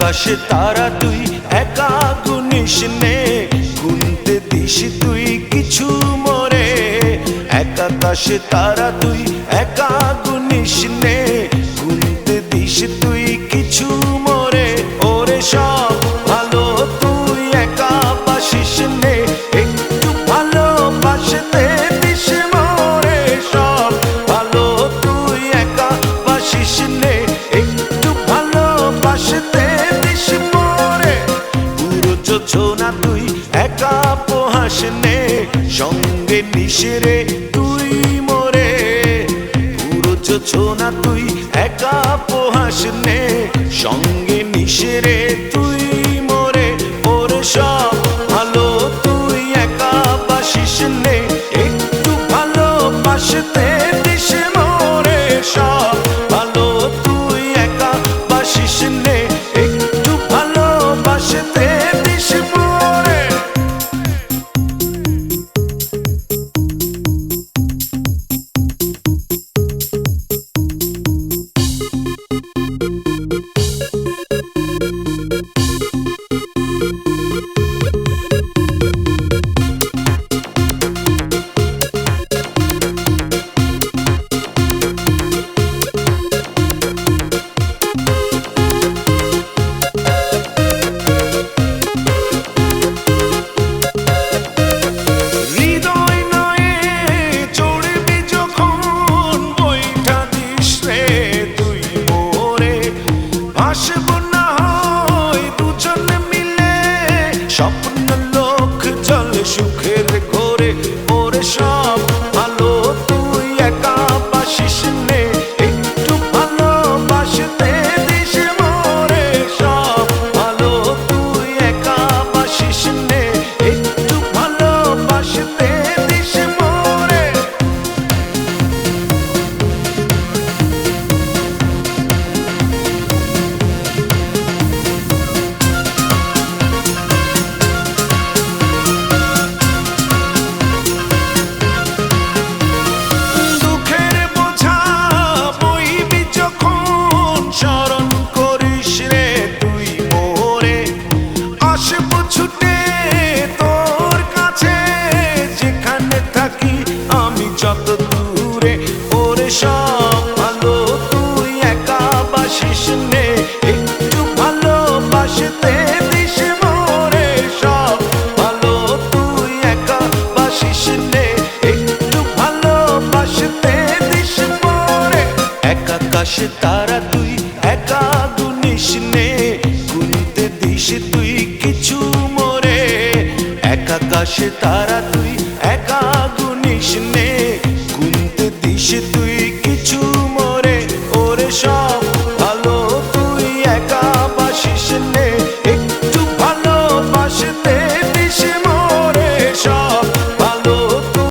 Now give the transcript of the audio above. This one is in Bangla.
আকাশে তারা তুই একা গুনিস নে, গুনতে দিস তুই কিছু মোরে। এক আকাশে তারা তুই একা গুনিস নে, গুনতে দিস তুই কিছু মোরে। ওরে সব ভালো তুই একা বাসিস নে, একটু ভালোবাসতে দিস মোরে। সব ভালো তুই একা বাসিস নে, একটু ভালোবাসতে দিস মোরে। পুরো যোজনা তুই একা পোহাস নে, সঙ্গে নিস রে তুই মোরে। পুরো যোজনা তুই একা পোহাস নে, সঙ্গে নিস রে তুই মোরে। ওরে সব ভালো তুই একা বাসিস নে, একটু ভালোবাসতে দিস মোরে। সব ভালো তুই একা বাসিস নে, একটু ভালোবাসতে দিস মোরে। স্বপ্ন লোক চলে সুখের ঘরে। ওরে সব ভালো তুই একা বাসিস নে, একটু ভালোবাসতে দিস মোরে। সব ভালো তুই একা বাসিস নে, একটু ভালোবাসতে দিস মোরে। যত দূরে ওরে সব ভালো তুই একা বাসিস নে, একটু ভালোবাসতে দিস মোরে। সব ভালো তুই একা বাসিস নে, একটু ভালোবাসতে দিস মোরে। এক আকাশে তারা তুই একা গুনিস নে, গুনতে দিস তুই কিছু মোরে। এক আকাশে তারা